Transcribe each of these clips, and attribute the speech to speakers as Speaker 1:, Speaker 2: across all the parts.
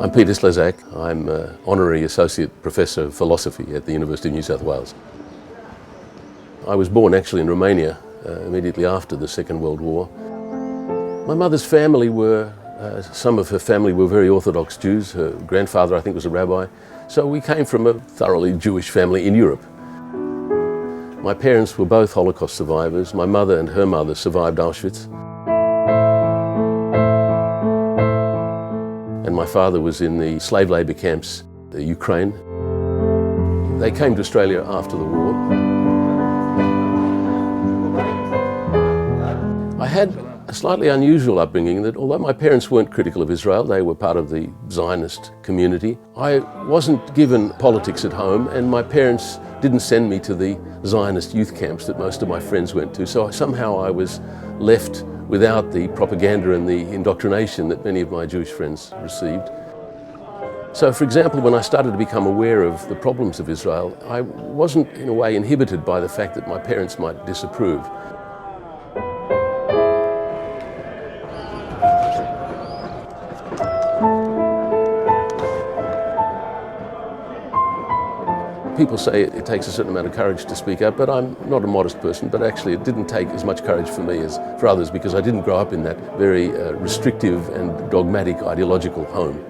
Speaker 1: I'm Peter Slezak. I'm Honorary Associate Professor of Philosophy at the University of New South Wales. I was born actually in Romania immediately after the Second World War. My mother's family some of her family were very Orthodox Jews. Her grandfather, I think, was a rabbi. So we came from a thoroughly Jewish family in Europe. My parents were both Holocaust survivors. My mother and her mother survived Auschwitz. And my father was in the slave labour camps, Ukraine. They came to Australia after the war. I had a slightly unusual upbringing that although my parents weren't critical of Israel, they were part of the Zionist community. I wasn't given politics at home, and my parents didn't send me to the Zionist youth camps that most of my friends went to, so somehow I was left without the propaganda and the indoctrination that many of my Jewish friends received. So, for example, when I started to become aware of the problems of Israel, I wasn't in a way inhibited by the fact that my parents might disapprove. People say it takes a certain amount of courage to speak up, but I'm not a modest person, but actually it didn't take as much courage for me as for others because I didn't grow up in that very restrictive and dogmatic ideological home.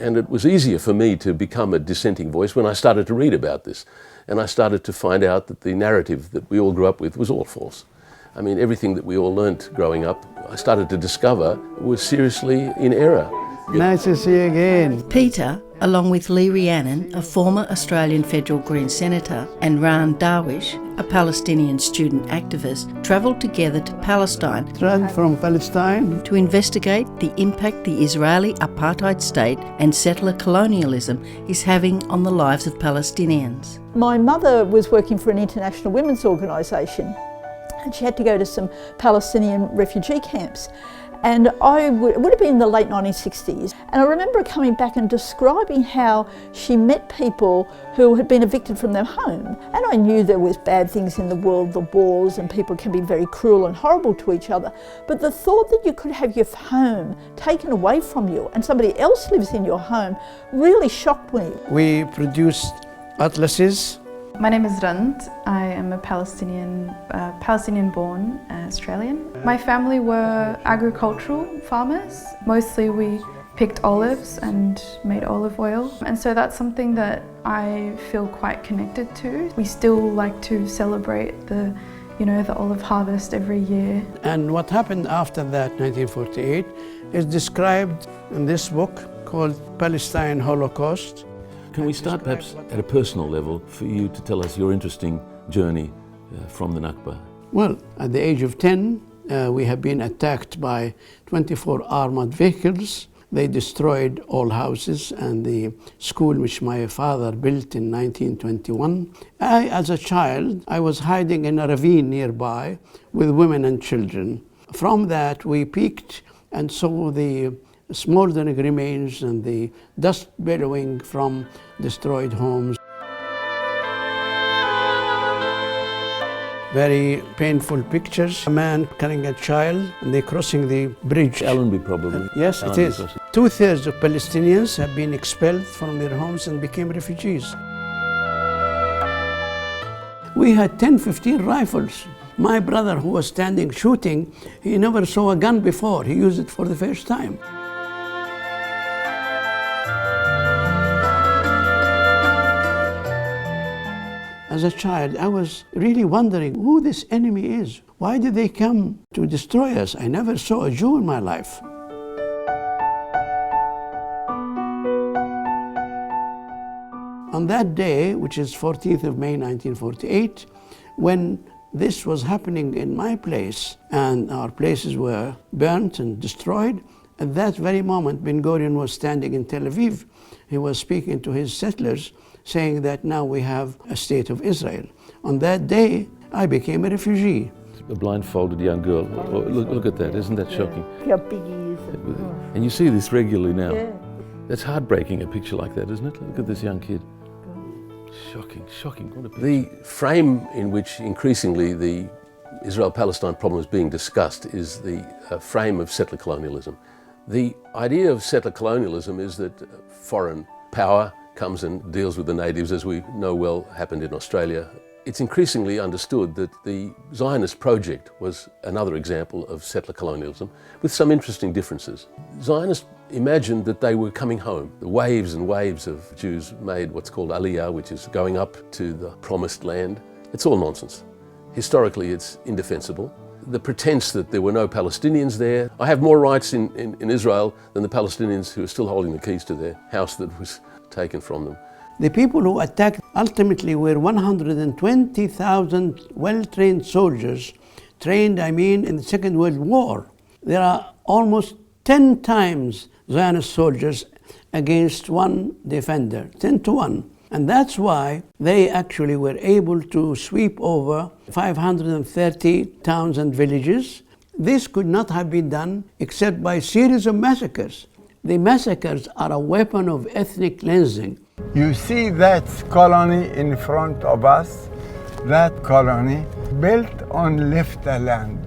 Speaker 1: And it was easier for me to become a dissenting voice when I started to read about this. And I started to find out that the narrative that we all grew up with was all false. I mean, everything that we all learnt growing up, I started to discover was seriously in error.
Speaker 2: Nice to see you again.
Speaker 3: Peter, along with Lee Rhiannon, a former Australian federal Green senator, and Darwish, a Palestinian student activist, travelled together to Palestine
Speaker 2: From Palestine
Speaker 3: to investigate the impact the Israeli apartheid state and settler colonialism is having on the lives of Palestinians.
Speaker 4: My mother was working for an international women's organisation, and she had to go to some Palestinian refugee camps. And it would have been in the late 1960s. And I remember coming back and describing how she met people who had been evicted from their home. And I knew there was bad things in the world, the wars, and people can be very cruel and horrible to each other. But the thought that you could have your home taken away from you and somebody else lives in your home really shocked me.
Speaker 2: we produced atlases.
Speaker 5: My name is Reynolds. I am a Palestinian-born Australian. My family were agricultural farmers. Mostly we picked olives and made olive oil. And so that's something that I feel quite connected to. We still like to celebrate the olive harvest every year.
Speaker 2: And what happened after that, 1948, is described in this book called Palestine Holocaust.
Speaker 1: Can we start perhaps at a personal level for you to tell us your interesting journey from the Nakba?
Speaker 2: Well, at the age of 10, we have been attacked by 24 armored vehicles. They destroyed all houses and the school which my father built in 1921. As a child, I was hiding in a ravine nearby with women and children. From that, we peeked and saw the smoldering remains and the dust billowing from destroyed homes. Very painful pictures. A man carrying a child and they're crossing the bridge.
Speaker 1: Allenby probably.
Speaker 2: Yes, it is. 2/3 of Palestinians have been expelled from their homes and became refugees. We had 10-15 rifles. My brother, who was standing shooting, he never saw a gun before. He used it for the first time. As a child, I was really wondering who this enemy is. Why did they come to destroy us? I never saw a Jew in my life. On that day, which is 14th of May 1948, when this was happening in my place and our places were burnt and destroyed, at that very moment, Ben Gurion was standing in Tel Aviv. He was speaking to his settlers, saying that now we have a state of Israel. On that day, I became a refugee.
Speaker 1: A blindfolded young girl. Look at that, isn't that shocking?
Speaker 4: How big he is.
Speaker 1: And you see this regularly now.
Speaker 4: Yeah.
Speaker 6: It's heartbreaking, a picture like that, isn't it? Look at this young kid. Shocking, shocking. What a picture.
Speaker 1: The frame in which increasingly the Israel-Palestine problem is being discussed is the frame of settler colonialism. The idea of settler colonialism is that foreign power comes and deals with the natives, as we know well happened in Australia. It's increasingly understood that the Zionist project was another example of settler colonialism, with some interesting differences. Zionists imagined that they were coming home. The waves and waves of Jews made what's called Aliyah, which is going up to the promised land. It's all nonsense. Historically, it's indefensible. The pretense that there were no Palestinians there. I have more rights in Israel than the Palestinians who are still holding the keys to their house that was taken from them.
Speaker 2: The people who attacked ultimately were 120,000 well-trained soldiers, trained, in the Second World War. There are almost 10 times Zionist soldiers against one defender, 10 to 1. And that's why they actually were able to sweep over 530 towns and villages. This could not have been done except by a series of massacres. The massacres are a weapon of ethnic cleansing.
Speaker 7: You see that colony in front of us, that colony built on left land.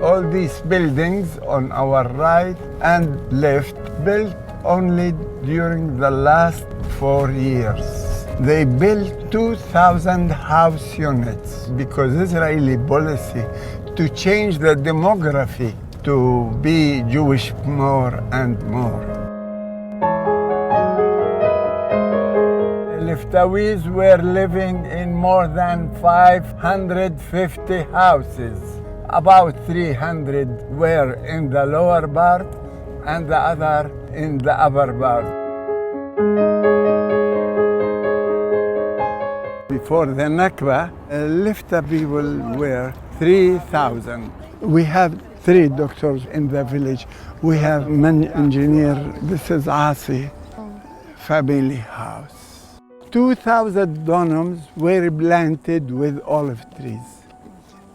Speaker 7: All these buildings on our right and left built only during the last 4 years. They built 2,000 house units because Israeli policy to change the demography to be Jewish more and more. Liftawis were living in more than 550 houses. About 300 were in the lower part and the other in the upper part. Before the Nakba, Lifta people were 3,000. We have 3 doctors in the village. We have an engineer. This is Asi, family house. 2,000 dunams were planted with olive trees.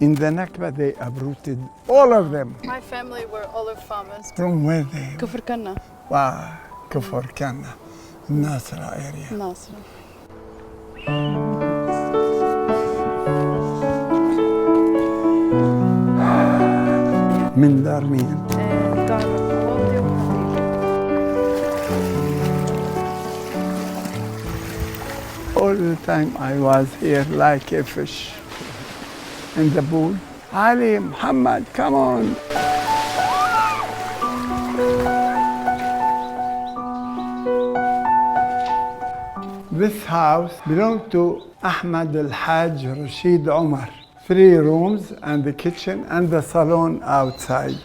Speaker 7: In the Nakba, they uprooted all of them.
Speaker 8: My family were olive farmers.
Speaker 7: From where they?
Speaker 8: Kufr Kanna.
Speaker 7: Wow, Kufr Kanna, Nasra area.
Speaker 8: Nasra.
Speaker 7: من دارمين. All the time I was here like a fish in the pool. Ali, Muhammad, come on. This house belonged to Ahmad al-Hajj Rashid Omar. 3 rooms and the kitchen and the salon outside.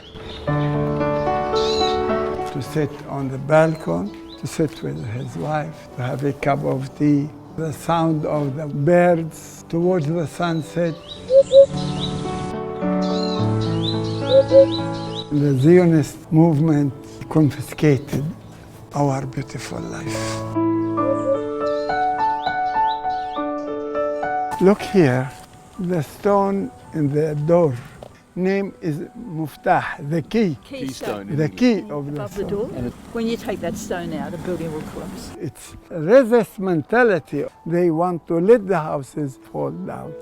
Speaker 7: To sit on the balcony, to sit with his wife, to have a cup of tea, the sound of the birds towards the sunset. The Zionist movement confiscated our beautiful life. Look here. The stone in the door name is Muftah, the key.
Speaker 9: Keystone.
Speaker 7: The key of
Speaker 9: Above
Speaker 7: the
Speaker 9: the door.
Speaker 7: stone.
Speaker 9: When you take that stone out, the building will collapse.
Speaker 7: It's resist mentality. They want to let the houses fall down.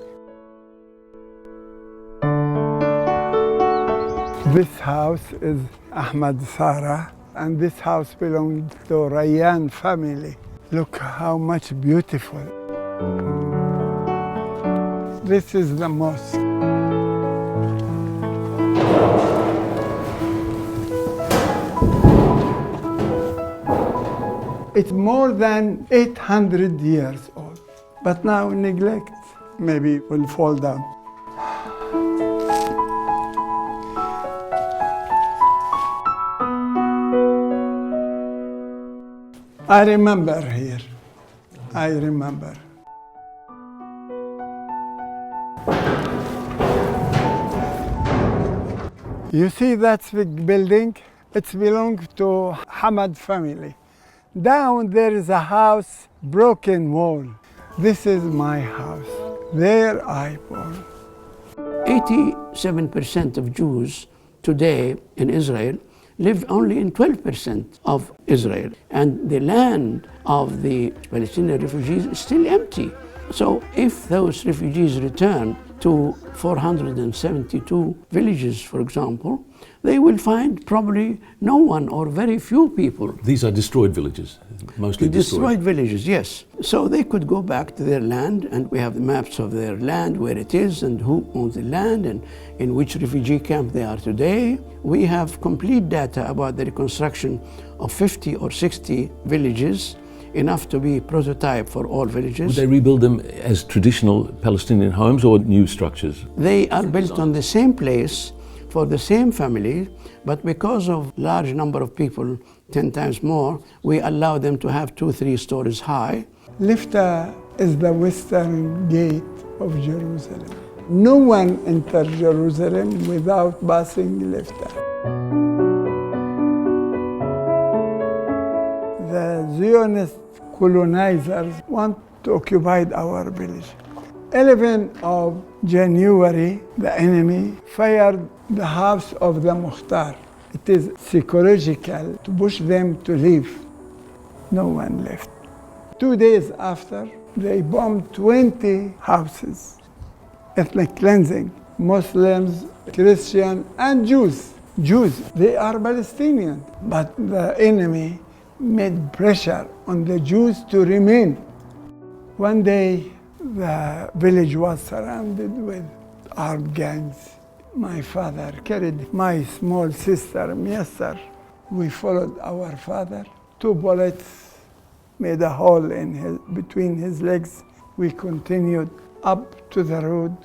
Speaker 7: This house is Ahmad Sara, and this house belonged to Rayyan family. Look how much beautiful. This is the mosque. It's more than 800 years old, but now neglect, maybe will fall down. I remember here, I remember. You see that big building? It belongs to Hamad family. Down there is a house, broken wall. This is my house. There I born.
Speaker 2: 87% of Jews today in Israel live only in 12% of Israel. And the land of the Palestinian refugees is still empty. So if those refugees return to 472 villages, for example, they will find probably no one or very few people.
Speaker 1: These are destroyed villages, mostly
Speaker 2: destroyed villages, yes. So they could go back to their land, and we have the maps of their land, where it is and who owns the land and in which refugee camp they are today. We have complete data about the reconstruction of 50 or 60 villages, enough to be prototype for all villages.
Speaker 1: Would they rebuild them as traditional Palestinian homes or new structures?
Speaker 2: They are built on the same place for the same family, but because of large number of people, 10 times more, we allow them to have 2-3 stories high.
Speaker 7: Lifta is the western gate of Jerusalem. No one enters Jerusalem without passing Lifta. The Zionist colonizers want to occupy our village. 11th of January, the enemy fired the house of the Mukhtar. It is psychological to push them to leave. No one left. 2 days after, they bombed 20 houses. Ethnic cleansing. Muslims, Christians, and Jews. Jews, they are Palestinian. But the enemy made pressure on the Jews to remain. One day, the village was surrounded with armed gangs. My father carried my small sister, Miyassar. We followed our father. 2 bullets made a hole between his legs. We continued up to the road.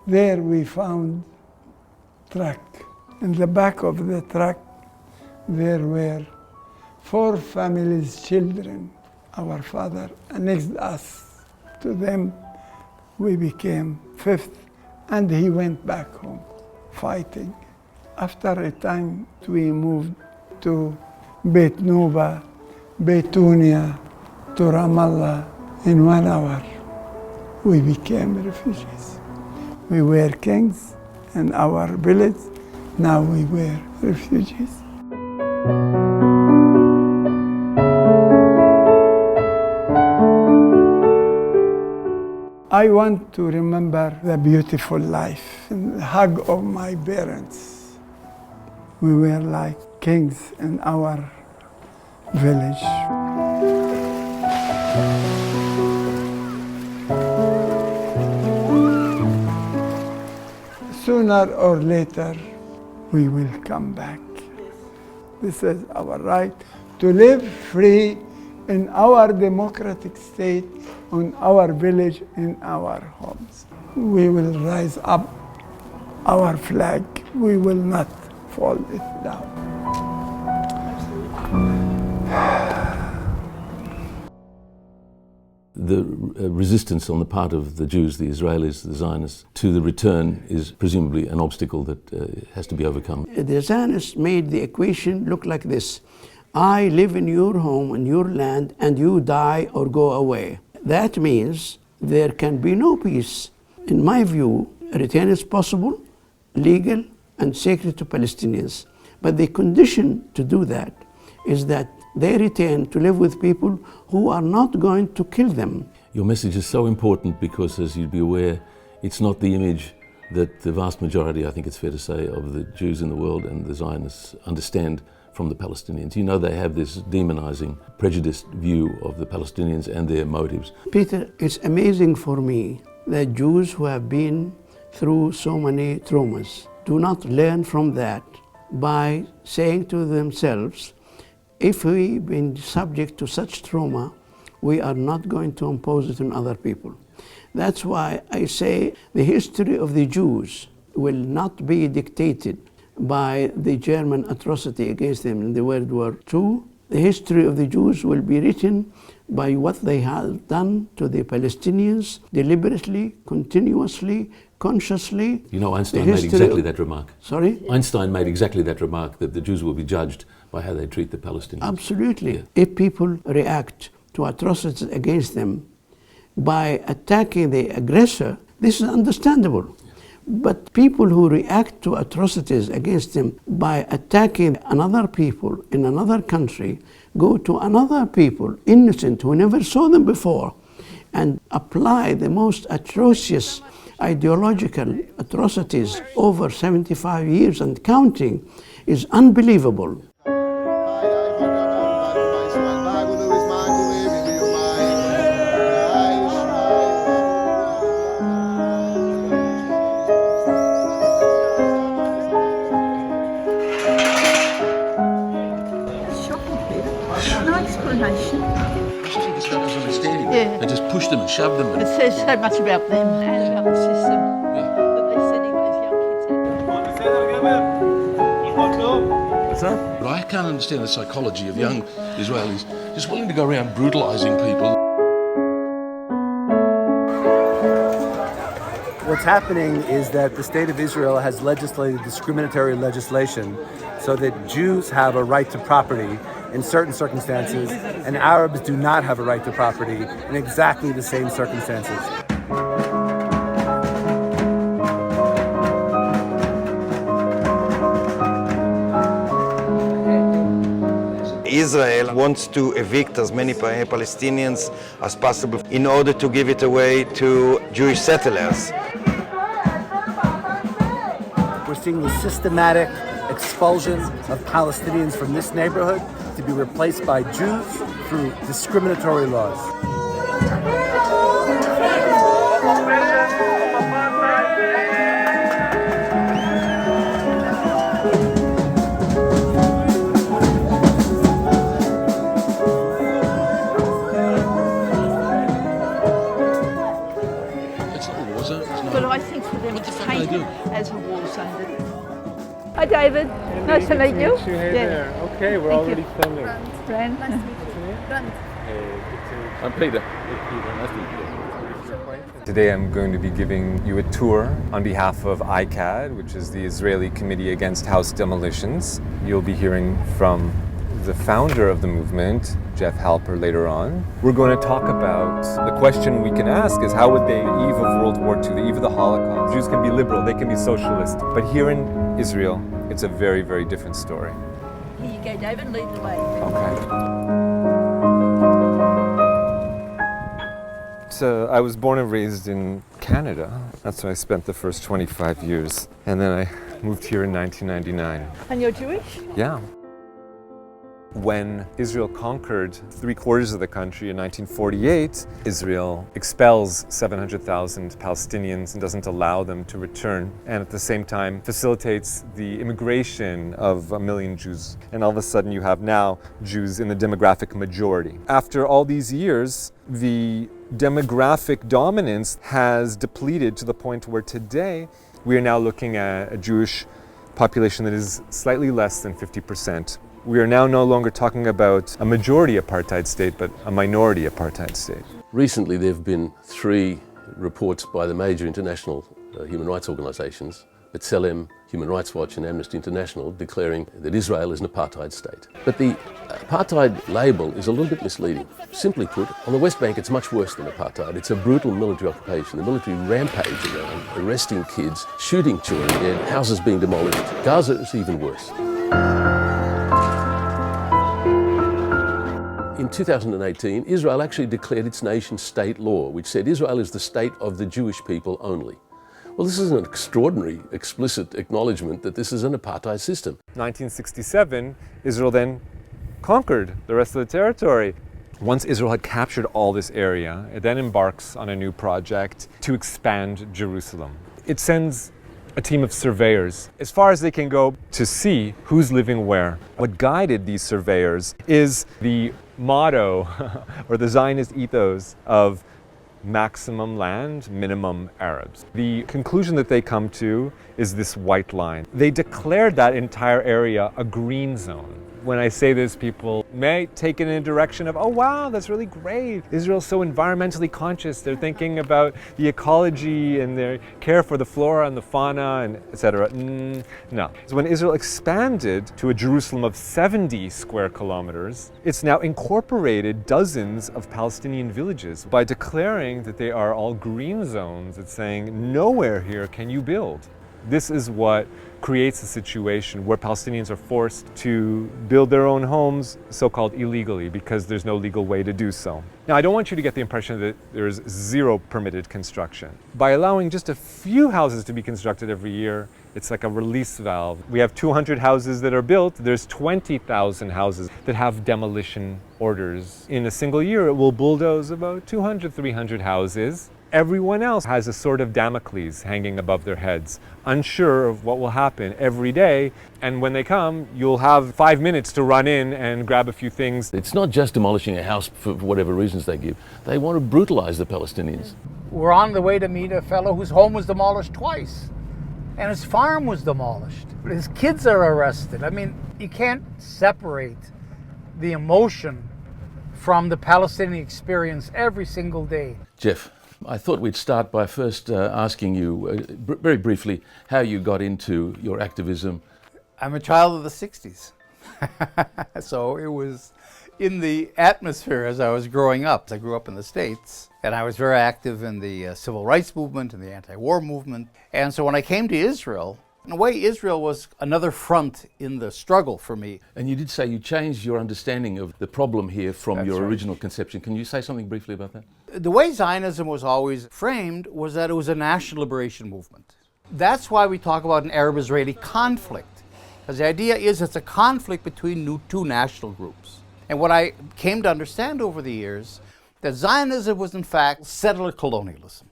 Speaker 7: There we found a truck. In the back of the truck, there were 4 families' children. Our father annexed us to them. We became 5th, and he went back home fighting. After a time, we moved to Beit Nuba, Beitunia, to Ramallah. In 1 hour, we became refugees. We were kings in our village. Now we were refugees. I want to remember the beautiful life and the hug of my parents. We were like kings in our village. Sooner or later, we will come back. This is our right to live free in our democratic state, in our village, in our homes. We will rise up our flag. We will not fold it down.
Speaker 1: The resistance on the part of the Jews, the Israelis, the Zionists, to the return is presumably an obstacle that has to be overcome.
Speaker 2: The Zionists made the equation look like this. I live in your home, in your land, and you die or go away. That means there can be no peace. In my view, a return is possible, legal, and sacred to Palestinians. But the condition to do that is that they return to live with people who are not going to kill them.
Speaker 1: Your message is so important because, as you'd be aware, it's not the image that the vast majority, I think it's fair to say, of the Jews in the world and the Zionists understand from the Palestinians. You know, they have this demonizing, prejudiced view of the Palestinians and their motives.
Speaker 2: Peter, it's amazing for me that Jews who have been through so many traumas do not learn from that by saying to themselves, if we've been subject to such trauma, we are not going to impose it on other people. That's why I say the history of the Jews will not be dictated by the German atrocity against them in the World War II. The history of the Jews will be written by what they have done to the Palestinians deliberately, continuously, consciously.
Speaker 1: You know, Einstein made exactly that remark.
Speaker 2: Sorry?
Speaker 1: Einstein made exactly that remark, that the Jews will be judged by how they treat the Palestinians.
Speaker 2: Absolutely.
Speaker 1: Yeah.
Speaker 2: If people react to atrocities against them by attacking the aggressor, this is understandable. But people who react to atrocities against them by attacking another people in another country go to another people, innocent, who never saw them before, and apply the most atrocious ideological atrocities over 75 years and counting is unbelievable.
Speaker 6: Yeah. And just push them and shove them.
Speaker 9: It says so much about them and about the system that they're sending those young kids out.
Speaker 6: What's that?
Speaker 1: But I can't understand the psychology of young Israelis just willing to go around brutalising people.
Speaker 10: What's happening is that the state of Israel has legislated discriminatory legislation so that Jews have a right to property in certain circumstances, and Arabs do not have a right to property in exactly the same circumstances.
Speaker 11: Israel wants to evict as many Palestinians as possible in order to give it away to Jewish settlers.
Speaker 10: We're seeing the systematic expulsion of Palestinians from this neighborhood to be replaced by Jews through discriminatory laws.
Speaker 1: It's not a war zone. It's not.
Speaker 9: But I think for them to paint it as a war zone.
Speaker 4: Hi David, nice to meet you.
Speaker 12: Hey there. Okay, we're already filming.
Speaker 4: Fran.
Speaker 6: I'm Peter.
Speaker 12: Nice to meet you.
Speaker 13: Today I'm going to be giving you a tour on behalf of ICAD, which is the Israeli Committee Against House Demolitions. You'll be hearing from the founder of the movement, Jeff Halper, later on. We're going to talk about the question we can ask is how would they, the eve of World War II, the eve of the Holocaust, Jews can be liberal, they can be socialist. But here in Israel, it's a very, very different story.
Speaker 9: Here you go, David, lead the way.
Speaker 13: Okay. So I was born and raised in Canada. That's where I spent the first 25 years. And then I moved here in 1999.
Speaker 9: And you're Jewish?
Speaker 13: Yeah. When Israel conquered 3/4 of the country in 1948, Israel expels 700,000 Palestinians and doesn't allow them to return, and at the same time facilitates the immigration of 1 million Jews. And all of a sudden you have now Jews in the demographic majority. After all these years, the demographic dominance has depleted to the point where today we are now looking at a Jewish population that is slightly less than 50%. We are now no longer talking about a majority apartheid state, but a minority apartheid state.
Speaker 1: Recently there have been 3 reports by the major international human rights organisations, B'Tselem, Human Rights Watch and Amnesty International, declaring that Israel is an apartheid state. But the apartheid label is a little bit misleading. Simply put, on the West Bank it's much worse than apartheid. It's a brutal military occupation. The military rampage around, arresting kids, shooting children dead, houses being demolished. Gaza is even worse. In 2018, Israel actually declared its nation-state law, which said Israel is the state of the Jewish people only. Well, this is an extraordinary, explicit acknowledgement that this is an apartheid system.
Speaker 13: 1967, Israel then conquered the rest of the territory. Once Israel had captured all this area, it then embarks on a new project to expand Jerusalem. It sends a team of surveyors as far as they can go to see who's living where. What guided these surveyors is the motto or the Zionist ethos of maximum land, minimum Arabs. The conclusion that they come to is this white line. They declared that entire area a green zone. When I say this, people may take it in a direction of, oh wow, that's really great. Israel's so environmentally conscious. They're thinking about the ecology and their care for the flora and the fauna and etc. No. So when Israel expanded to a Jerusalem of 70 square kilometers, it's now incorporated dozens of Palestinian villages by declaring that they are all green zones. It's saying nowhere here can you build. This is what creates a situation where Palestinians are forced to build their own homes, so-called illegally, because there's no legal way to do so. Now, I don't want you to get the impression that there's zero permitted construction. By allowing just a few houses to be constructed every year, it's like a release valve. We have 200 houses that are built. There's 20,000 houses that have demolition orders. In a single year, it will bulldoze about 200, 300 houses. Everyone else has a sort of Damocles hanging above their heads, unsure of what will happen every day. And when they come, you'll have 5 minutes to run in and grab a few things.
Speaker 1: It's not just demolishing a house for whatever reasons they give. They want to brutalize the Palestinians.
Speaker 14: We're on the way to meet a fellow whose home was demolished twice, and his farm was demolished. His kids are arrested. I mean, you can't separate the emotion from the Palestinian experience every single day.
Speaker 1: Jeff, I thought we'd start by first asking you, very briefly, how you got into your activism.
Speaker 15: I'm a child of the 60s. So it was in the atmosphere as I was growing up. I grew up in the States, and I was very active in the civil rights movement and the anti-war movement. And so when I came to Israel, in a way, Israel was another front in the struggle for me.
Speaker 1: And you did say you changed your understanding of the problem here from
Speaker 15: That's
Speaker 1: your
Speaker 15: right.
Speaker 1: original conception. Can you say something briefly about that?
Speaker 15: The way Zionism was always framed was that it was a national liberation movement. That's why we talk about an Arab-Israeli conflict, because the idea is it's a conflict between two national groups. And what I came to understand over the years, that Zionism was in fact settler colonialism.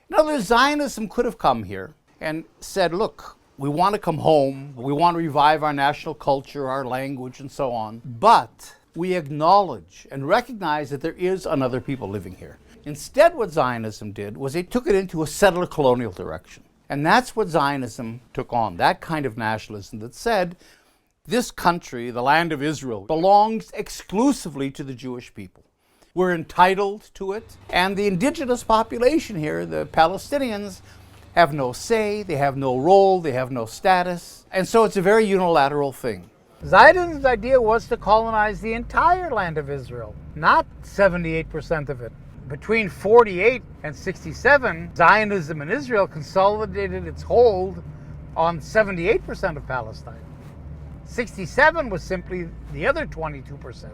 Speaker 15: In other words, Zionism could have come here and said, look, we want to come home, we want to revive our national culture, our language, and so on, but we acknowledge and recognize that there is another people living here. Instead, what Zionism did was they took it into a settler colonial direction. And that's what Zionism took on, that kind of nationalism that said, this country, the land of Israel, belongs exclusively to the Jewish people. We're entitled to it, and the indigenous population here, the Palestinians, have no say, they have no role, they have no status, and so it's a very unilateral thing.
Speaker 14: Zionism's idea was to colonize the entire land of Israel, not 78% of it. Between 48 and 67, Zionism in Israel consolidated its hold on 78% of Palestine. 67 was simply the other 22%.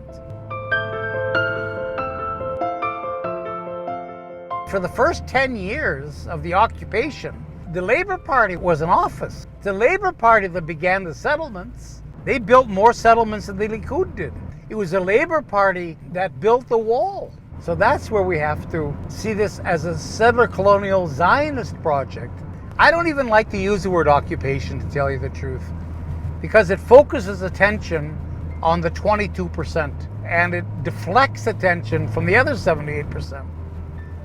Speaker 14: For the first 10 years of the occupation, the Labour Party was in office. The Labour Party that began the settlements, they built more settlements than the Likud did. It was the Labour Party that built the wall. So that's where we have to see this as a settler colonial Zionist project. I don't even like to use the word occupation, to tell you the truth, because it focuses attention on the 22% and it deflects attention from the other 78%.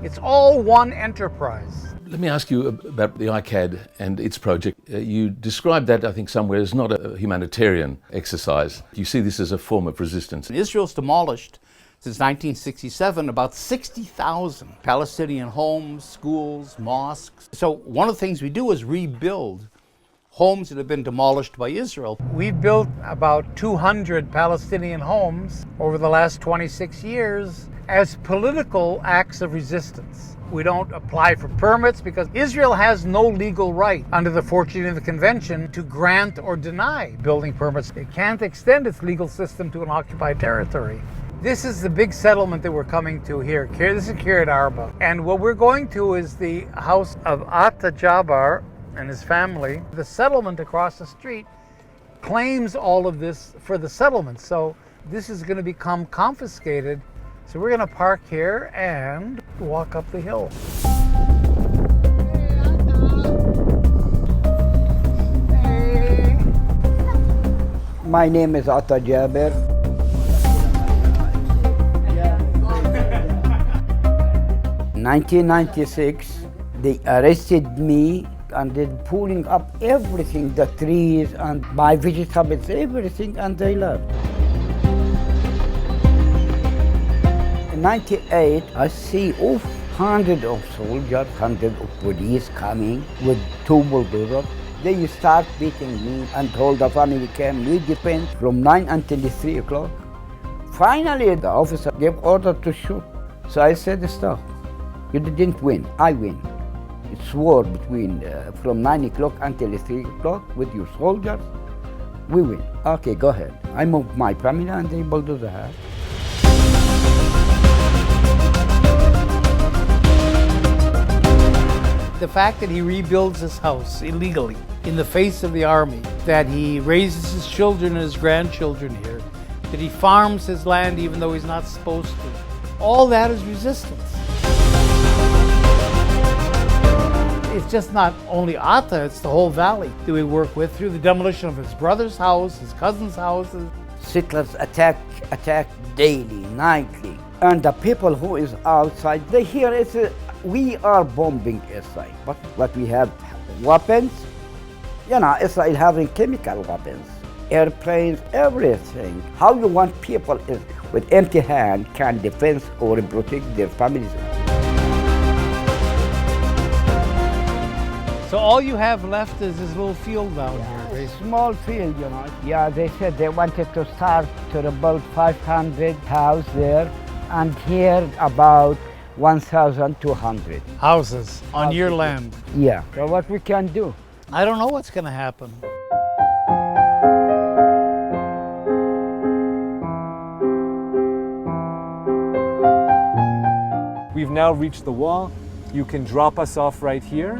Speaker 14: It's all one enterprise.
Speaker 1: Let me ask you about the ICAD and its project. You described that, I think, somewhere as not a humanitarian exercise. You see this as a form of resistance.
Speaker 15: Israel's demolished, since 1967, about 60,000 Palestinian homes, schools, mosques. So one of the things we do is rebuild homes that have been demolished by Israel.
Speaker 14: We've built about 200 Palestinian homes over the last 26 years as political acts of resistance. We don't apply for permits because Israel has no legal right under the 14th Convention to grant or deny building permits. It can't extend its legal system to an occupied territory. This is the big settlement that we're coming to here. This is Kiryat Arba. And what we're going to is the house of Atta Jabbar and his family. The settlement across the street claims all of this for the settlement. So this is going to become confiscated. So we're going to park here and walk up the hill.
Speaker 16: Hey. My name is Atta Jabbar. In 1996, they arrested me and then pulling up everything, the trees and my vegetables, everything, and they left. In 98, I see hundreds of soldiers, hundreds of police coming with 2 bulldozers. They start beating me and told the family came, we defend from 9 until 3 o'clock. Finally, the officer gave order to shoot. So I said, stop. You didn't win, I win. It's war between from 9 o'clock until 3 o'clock with your soldiers. We win. Okay, go ahead. I moved my family and they bulldoze the house.
Speaker 14: The fact that he rebuilds his house illegally in the face of the army, that he raises his children and his grandchildren here, that he farms his land even though he's not supposed to, all that is resistance. It's just not only Atta, it's the whole valley that we work with through the demolition of his brother's house, his cousin's houses.
Speaker 16: Settlers attack daily, nightly. And the people who is outside, they hear it's we are bombing Israel, but we have weapons. You know, Israel having chemical weapons, airplanes, everything. How you want people with empty hand can defend or protect their families?
Speaker 14: So all you have left is this little field down here.
Speaker 16: A small field, you know. Yeah, they said they wanted to start to rebuild 500 houses there, and here about 1,200
Speaker 14: houses on your land.
Speaker 16: Yeah. So what we can do?
Speaker 14: I don't know what's going to happen.
Speaker 13: We've now reached the wall. You can drop us off right here.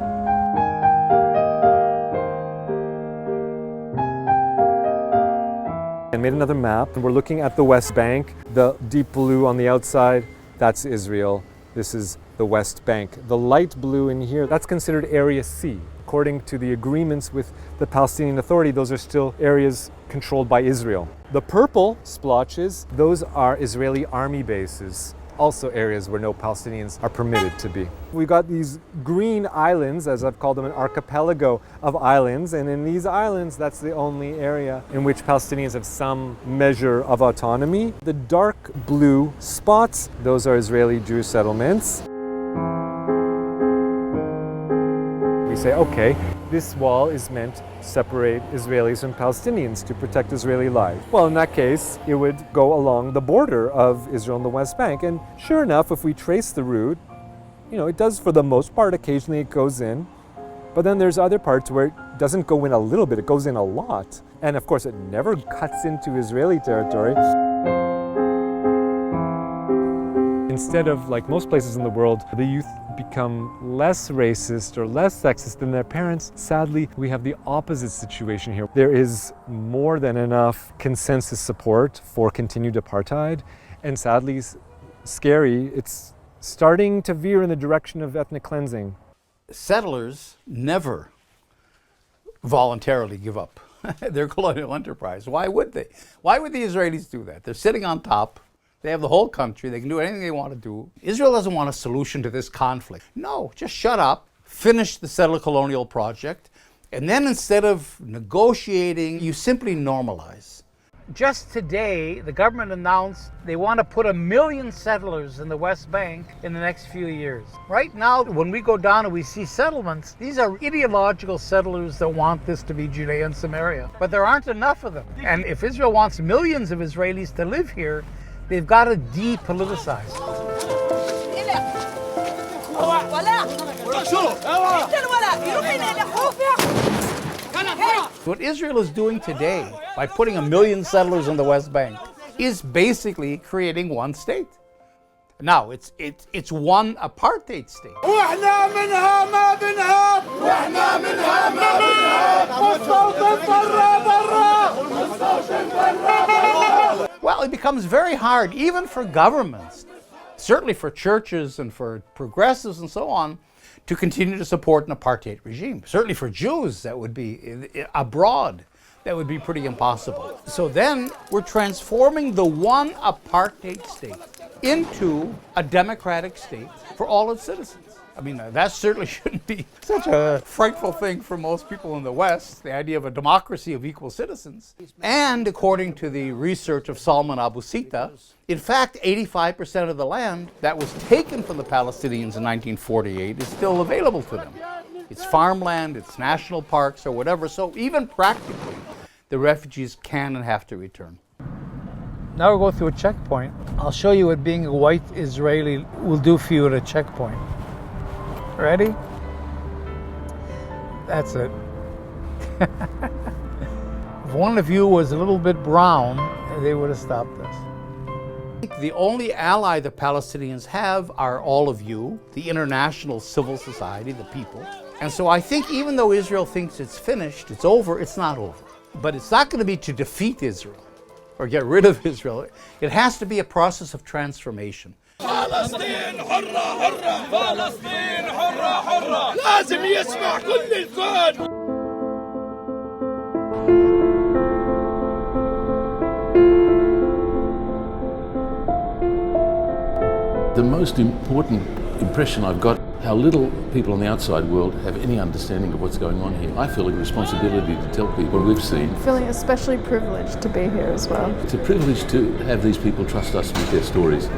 Speaker 13: I made another map, and we're looking at the West Bank. The deep blue on the outside, that's Israel. This is the West Bank. The light blue in here, that's considered Area C. According to the agreements with the Palestinian Authority, those are still areas controlled by Israel. The purple splotches, those are Israeli army bases. Also areas where no Palestinians are permitted to be. We've got these green islands, as I've called them, an archipelago of islands, and in these islands, that's the only area in which Palestinians have some measure of autonomy. The dark blue spots, those are Israeli Jewish settlements. We say, okay, this wall is meant to separate Israelis from Palestinians to protect Israeli life. Well, in that case, it would go along the border of Israel and the West Bank. And sure enough, if we trace the route, you know, it does for the most part. Occasionally it goes in. But then there's other parts where it doesn't go in a little bit, it goes in a lot. And of course, it never cuts into Israeli territory. Instead of, like most places in the world, the youth become less racist or less sexist than their parents. Sadly, we have the opposite situation here. There is more than enough consensus support for continued apartheid, and sadly, scary, it's starting to veer in the direction of ethnic cleansing.
Speaker 15: Settlers never voluntarily give up their colonial enterprise. Why would they? Why would the Israelis do that? They're sitting on top. They have the whole country. They can do anything they want to do. Israel doesn't want a solution to this conflict. No, just shut up, finish the settler colonial project, and then instead of negotiating, you simply normalize.
Speaker 14: Just today, the government announced they want to put 1 million settlers in the West Bank in the next few years. Right now, when we go down and we see settlements, these are ideological settlers that want this to be Judea and Samaria. But there aren't enough of them. And if Israel wants millions of Israelis to live here, they've got to depoliticize. What Israel is doing today, by putting 1 million settlers in the West Bank, is basically creating one state. Now, it's one apartheid state. Well, it becomes very hard, even for governments, certainly for churches and for progressives and so on, to continue to support an apartheid regime. Certainly for Jews, that would be abroad, that would be pretty impossible. So then we're transforming the one apartheid state into a democratic state for all its citizens. I mean, that certainly shouldn't be such a frightful thing for most people in the West, the idea of a democracy of equal citizens. And according to the research of Salman Abu Sita, in fact, 85% of the land that was taken from the Palestinians in 1948 is still available to them. It's farmland, it's national parks or whatever, so even practically, the refugees can and have to return.
Speaker 12: Now we'll go through a checkpoint. I'll show you what being a white Israeli will do for you at a checkpoint. Ready? That's it. If one of you was a little bit brown, they would have stopped us.
Speaker 14: The only ally the Palestinians have are all of you, the international civil society, the people. And so I think even though Israel thinks it's finished, it's over, it's not over. But it's not going to be to defeat Israel or get rid of Israel. It has to be a process of transformation.
Speaker 17: فلسطين حرة حرة فلسطين حرة حرة لازم يسمع كل الكون.
Speaker 1: The most important impression I've got, how little people on the outside world have any understanding of what's going on here. I feel a responsibility to tell people what we've seen.
Speaker 8: Feeling especially privileged to be here as well.
Speaker 1: It's a privilege to have these people trust us with their stories.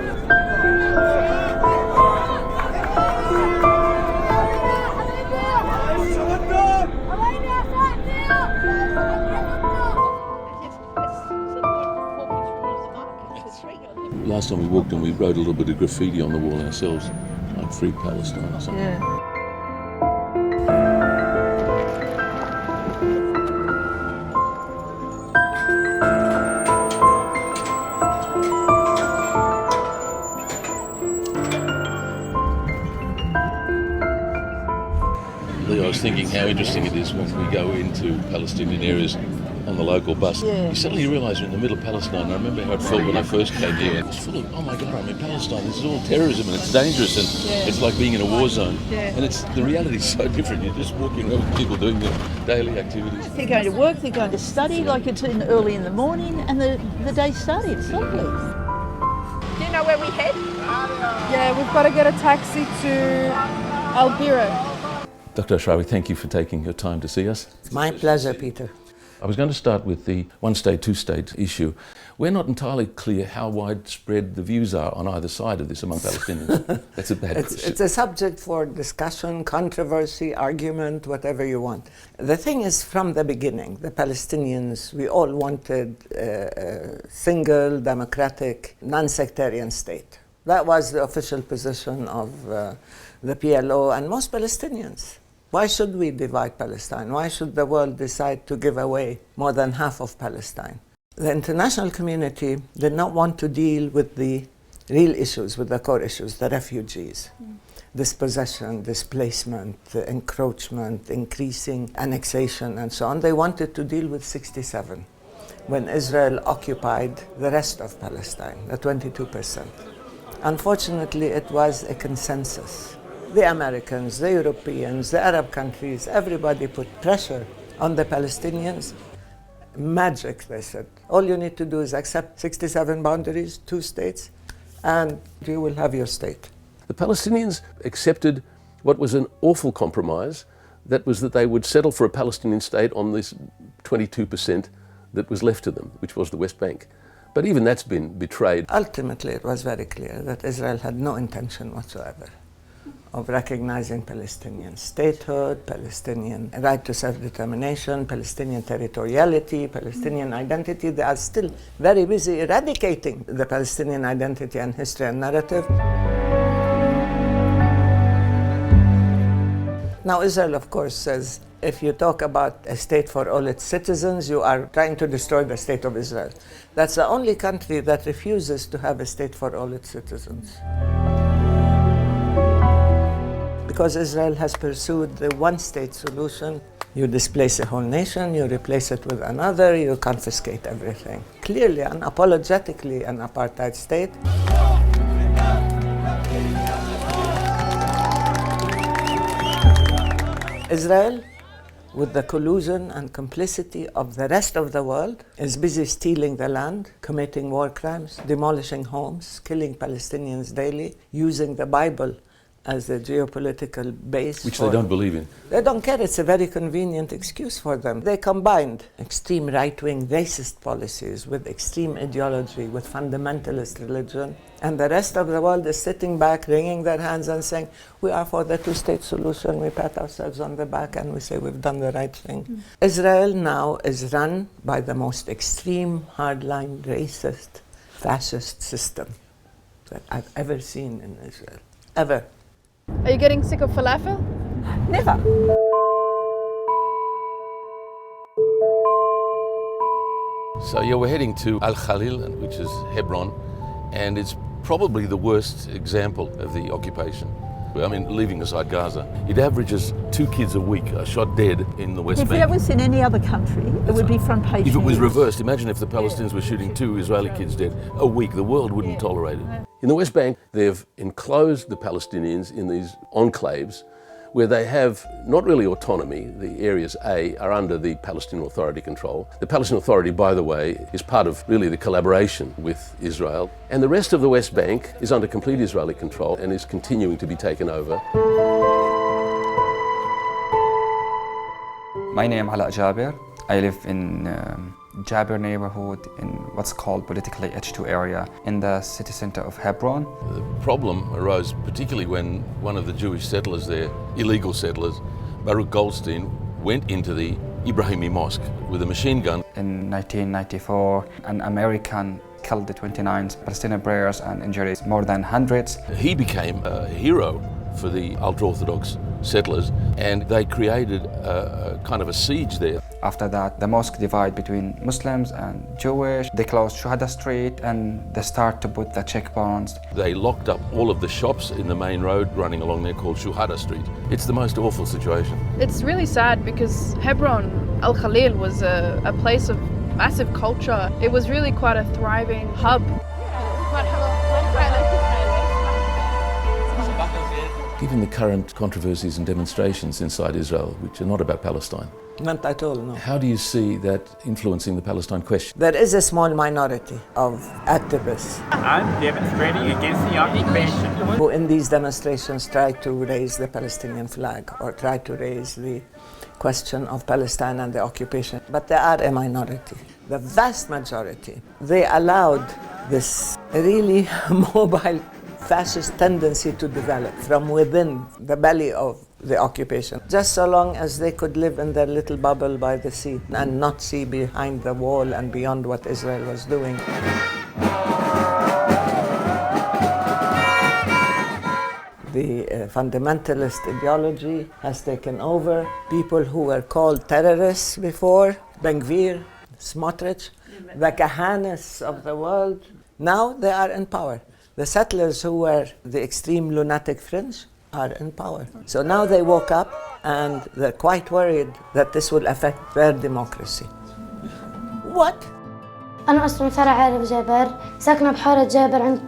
Speaker 1: Last time we walked and we wrote a little bit of graffiti on the wall ourselves, like Free Palestine or something.
Speaker 8: Yeah.
Speaker 1: Lee, I was thinking how interesting it is when we go into Palestinian areas on the local bus.
Speaker 9: Yeah.
Speaker 1: You suddenly realise you're in the middle of Palestine. I remember how it felt when I first came here. It was full of, oh my God, I'm in Palestine. This is all terrorism and it's dangerous and it's like being in a war zone.
Speaker 9: Yeah.
Speaker 1: And the reality is so different. You're just walking around with people doing their daily activities.
Speaker 4: They're going to work, they're going to study, like it's early in the morning, and the day's starting. It's lovely.
Speaker 9: Do you know where we head?
Speaker 8: Yeah, we've got to get a taxi to Al Biro.
Speaker 1: Dr. Ashrawi, thank you for taking your time to see us.
Speaker 18: My pleasure, Peter.
Speaker 1: I was going to start with the one-state, two-state issue. We're not entirely clear how widespread the views are on either side of this among Palestinians. That's a bad question.
Speaker 18: It's a subject for discussion, controversy, argument, whatever you want. The thing is, from the beginning, the Palestinians, we all wanted a single, democratic, non-sectarian state. That was the official position of the PLO and most Palestinians. Why should we divide Palestine? Why should the world decide to give away more than half of Palestine? The international community did not want to deal with the real issues, with the core issues, the refugees, dispossession, displacement, encroachment, increasing annexation, and so on. They wanted to deal with 67, when Israel occupied the rest of Palestine, the 22%. Unfortunately, it was a consensus. The Americans, the Europeans, the Arab countries, everybody put pressure on the Palestinians. Magic, they said. All you need to do is accept 67 boundaries, 2 states, and you will have your state.
Speaker 1: The Palestinians accepted what was an awful compromise, that was that they would settle for a Palestinian state on this 22% that was left to them, which was the West Bank. But even that's been betrayed.
Speaker 18: Ultimately, it was very clear that Israel had no intention whatsoever of recognizing Palestinian statehood, Palestinian right to self-determination, Palestinian territoriality, Palestinian identity. They are still very busy eradicating the Palestinian identity and history and narrative. Now, Israel, of course, says if you talk about a state for all its citizens, you are trying to destroy the state of Israel. That's the only country that refuses to have a state for all its citizens. Because Israel has pursued the one-state solution, you displace a whole nation, you replace it with another, you confiscate everything. Clearly, unapologetically, an apartheid state. Israel, with the collusion and complicity of the rest of the world, is busy stealing the land, committing war crimes, demolishing homes, killing Palestinians daily, using the Bible as a geopolitical base.
Speaker 1: Which they don't believe in.
Speaker 18: They don't care. It's a very convenient excuse for them. They combined extreme right-wing racist policies with extreme ideology, with fundamentalist religion. And the rest of the world is sitting back, wringing their hands and saying, we are for the two-state solution. We pat ourselves on the back and we say we've done the right thing. Israel now is run by the most extreme, hardline, racist, fascist system that I've ever seen in Israel. Ever.
Speaker 8: Are you getting sick of falafel?
Speaker 18: Never.
Speaker 1: So yeah, we're heading to Al-Khalil, which is Hebron, and it's probably the worst example of the occupation. I mean, leaving aside Gaza, it averages 2 kids a week are shot dead in the West Bank.
Speaker 4: If that was in any other country, it would be front page.
Speaker 1: If it was
Speaker 4: news.
Speaker 1: reversed, imagine if the Palestinians were shooting 2 Israeli kids dead a week, the world wouldn't tolerate it. In the West Bank, they've enclosed the Palestinians in these enclaves where they have not really autonomy. The areas A are under the Palestinian Authority control. The Palestinian Authority, by the way, is part of really the collaboration with Israel. And the rest of the West Bank is under complete Israeli control and is continuing to be taken over.
Speaker 19: My name is Ala Jaber. I live in Jaber neighborhood in what's called politically H2 area in the city center of Hebron.
Speaker 1: The problem arose particularly when one of the Jewish settlers there, illegal settlers, Baruch Goldstein, went into the Ibrahimi Mosque with a machine gun.
Speaker 19: In 1994, an American killed the 29 Palestinian prayers and injured more than hundreds.
Speaker 1: He became a hero for the ultra-Orthodox settlers, and they created a kind of a siege there.
Speaker 19: After that, the mosque divided between Muslims and Jewish. They closed Shuhada Street and they start to put the checkpoints.
Speaker 1: They locked up all of the shops in the main road running along there called Shuhada Street. It's the most awful situation.
Speaker 8: It's really sad because Hebron, Al-Khalil, was a place of massive culture. It was really quite a thriving hub.
Speaker 1: Given the current controversies and demonstrations inside Israel, which are not about Palestine,
Speaker 18: not at all, no.
Speaker 1: How do you see that influencing the Palestine question?
Speaker 18: There is a small minority of activists.
Speaker 20: I'm demonstrating against the occupation.
Speaker 18: Who in these demonstrations try to raise the Palestinian flag or try to raise the question of Palestine and the occupation. But they are a minority. The vast majority, they allowed this really mobile fascist tendency to develop from within the belly of the occupation, just so long as they could live in their little bubble by the sea and not see behind the wall and beyond what Israel was doing. The fundamentalist ideology has taken over. People who were called terrorists before, Ben Gvir, Smotrich, the Kahanis of the world, now they are in power. The settlers who were the extreme lunatic fringe are in power. So now they woke up and they're quite worried that this will affect their democracy. What?
Speaker 21: أنا أصلاً فرع عائلة بجابر، ساكنة بحارة جابر عند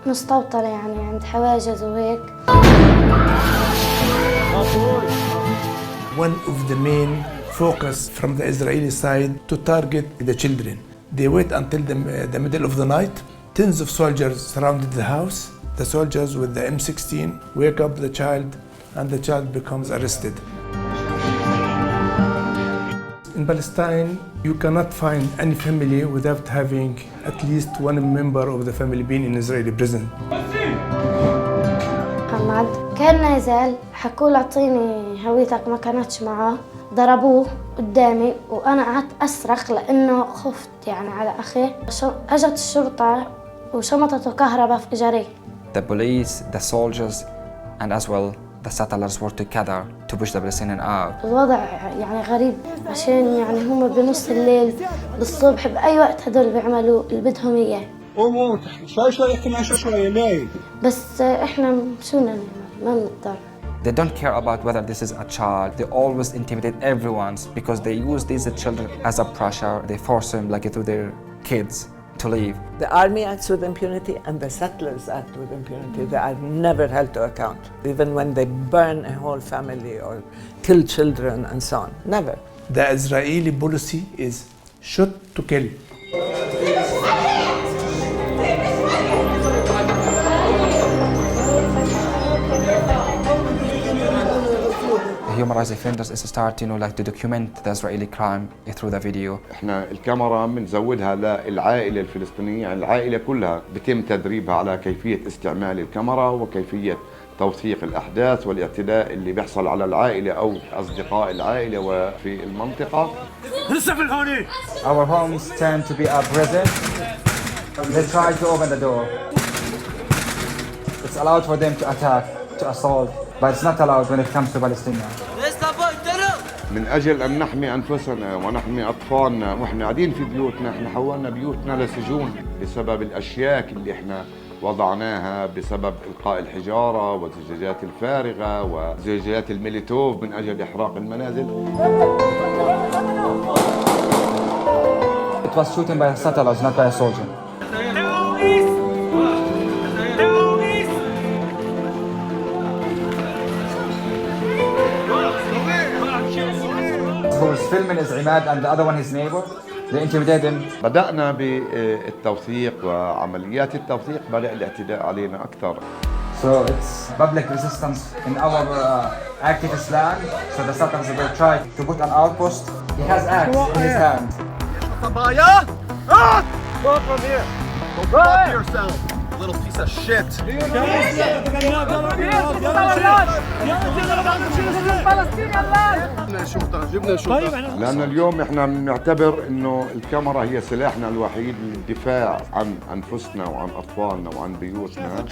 Speaker 21: مستوطنة يعني عند حواجز وهيك.
Speaker 22: One of the main focus from the Israeli side to target the children. They wait until the middle of the night. Tens of soldiers surrounded the house. The soldiers with the M16 wake up the child and the child becomes arrested. In Palestine, you cannot find any family without having at least one member of the family being in Israeli prison.
Speaker 21: محمد كان نازل حكوا له اعطيني هويتك ما كانتش معه ضربوه قدامي وأنا قعدت أصرخ لأنه خفت يعني على أخي أجت الشرطة وشمطته كهرباء في إجري.
Speaker 19: The police, the soldiers, and as well the settlers were together to push the Palestinians out.
Speaker 21: الوضع يعني غريب عشان يعني هم بنص الليل بالصبح بأي وقت هدول بيعملوا اللي بدهم إياه. شوي كمان شوي ليه؟ بس إحنا شو نعمل ما بنقدر.
Speaker 19: They don't care about whether this is a child. They always intimidate everyone because they use these children as a pressure. They force them like to their kids to leave.
Speaker 18: The army acts with impunity and the settlers act with impunity. They are never held to account, even when they burn a whole family or kill children and so on. Never.
Speaker 22: The Israeli policy is shoot to kill.
Speaker 19: camera's offenders is start, to document the Israeli crime through the video.
Speaker 3: احنا الكاميرا بنزودها للعائلة الفلسطينية، يعني العائلة كلها بتم تدريبها على كيفية استعمال الكاميرا وكيفية توثيق الأحداث والاعتداء اللي بيحصل على العائلة أو أصدقاء العائلة وفي المنطقة.
Speaker 19: Our homes tend to be a prison. They try to open the door. It's allowed for them to attack, to assault, but it's not allowed when it comes to Palestinians.
Speaker 3: من أجل أن نحمي أنفسنا ونحمي أطفالنا وإحنا قاعدين في بيوتنا، إحنا حولنا بيوتنا لسجون بسبب الأشياك اللي إحنا وضعناها بسبب إلقاء الحجارة والزجاجات الفارغة وزجاجات الميليتوف من أجل إحراق المنازل.
Speaker 19: It was shooting by settlers, not by a soldier. Who's filming is Imad and the other one his neighbor. They intimidated him.
Speaker 3: بدأنا بالتوثيق وعمليات التوثيق بدأ الاعتداء علينا أكثر.
Speaker 19: So it's public resistance in our activist land. So the settlers will try to put an outpost. He has axe in his hand.
Speaker 17: Go from here. Go fuck yourself, little piece of shit.
Speaker 3: لأن اليوم احنا بنعتبر إنه الكاميرا هي سلاحنا الوحيد للدفاع عن أنفسنا وعن أطفالنا وعن بيوتنا.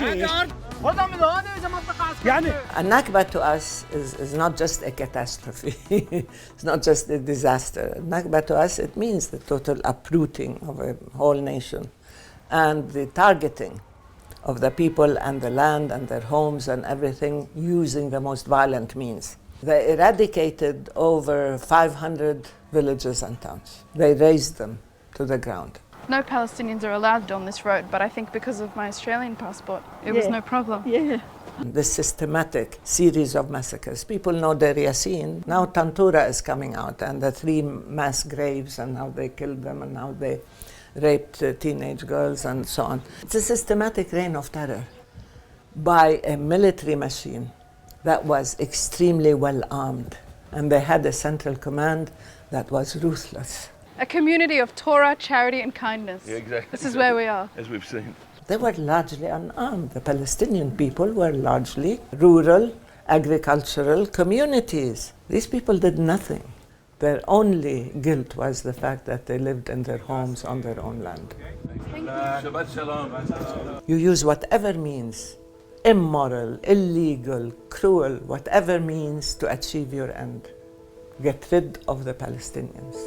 Speaker 18: النكبة to us is not just a catastrophe. It's not just a disaster. النكبة to us, it means the total uprooting of a whole nation and the targeting of the people and the land and their homes and everything using the most violent means. They eradicated over 500 villages and towns. They razed them to the ground.
Speaker 8: No Palestinians are allowed on this road, but I think because of my Australian passport, it was no problem.
Speaker 18: Yeah. This systematic series of massacres. People know Deir Yassin. Now Tantura is coming out and the 3 mass graves and how they killed them and how they raped teenage girls and so on. It's a systematic reign of terror by a military machine that was extremely well armed. And they had a central command that was ruthless.
Speaker 8: A community of Torah, charity and kindness.
Speaker 6: Yeah, exactly.
Speaker 8: This is where we are.
Speaker 6: As we've seen.
Speaker 18: They were largely unarmed. The Palestinian people were largely rural, agricultural communities. These people did nothing. Their only guilt was the fact that they lived in their homes on their own land.
Speaker 6: Shabbat shalom.
Speaker 18: You use whatever means, immoral, illegal, cruel, whatever means to achieve your end. Get rid of the Palestinians.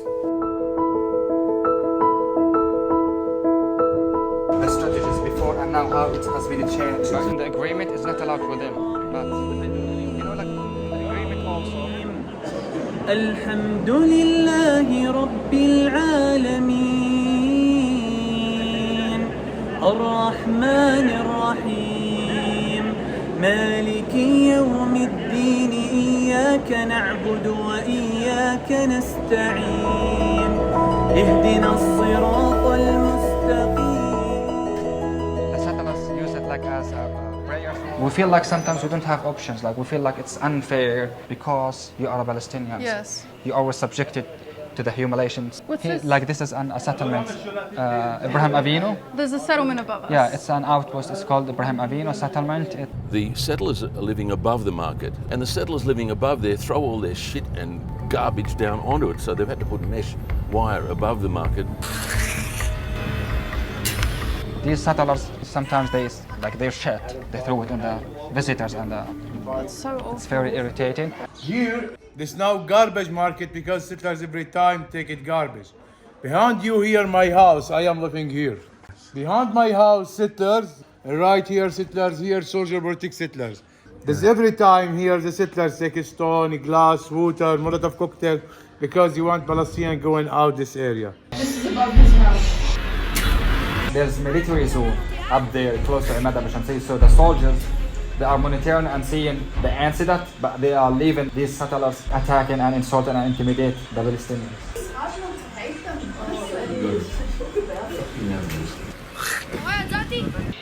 Speaker 19: The strategies before and now how it has been changed. The agreement is not allowed for them, but the agreement also.
Speaker 5: الحمد لله رب العالمين الرحمن الرحيم مالك يوم الدين إياك نعبد وإياك نستعين اهدنا الصراط المستقيم.
Speaker 19: The settlers use it like as a prayer. We feel like sometimes we don't have options, like we feel like it's unfair because you are a Palestinian.
Speaker 8: Yes.
Speaker 19: You are always subjected to the humiliations.
Speaker 8: What's this?
Speaker 19: Like this is a settlement, Ibrahim Avinu.
Speaker 8: There's a settlement above us.
Speaker 19: Yeah, it's an outpost, it's called Ibrahim Avinu settlement.
Speaker 6: The settlers are living above the market, and the settlers living above there throw all their shit and garbage down onto it, so they've had to put mesh wire above the market.
Speaker 19: These settlers, sometimes their shit, they throw it on the visitors and
Speaker 8: It's so awful.
Speaker 19: it's very irritating.
Speaker 14: Here, there's no garbage market because settlers every time take it garbage. Behind you here, my house, I am living here. Behind my house, settlers, right here, settlers, here, soldier protect settlers. There's every time here, the settlers take a stone, glass, water, Molotov cocktail, because you want Palestinian going out this area.
Speaker 8: This is above his house.
Speaker 19: There's military zone up there close to Imad Shamsi, so the soldiers, they are monitoring and seeing the incident, but they are leaving these settlers attacking and insulting and intimidate the Palestinians.
Speaker 8: It's hard not to hate them, honestly.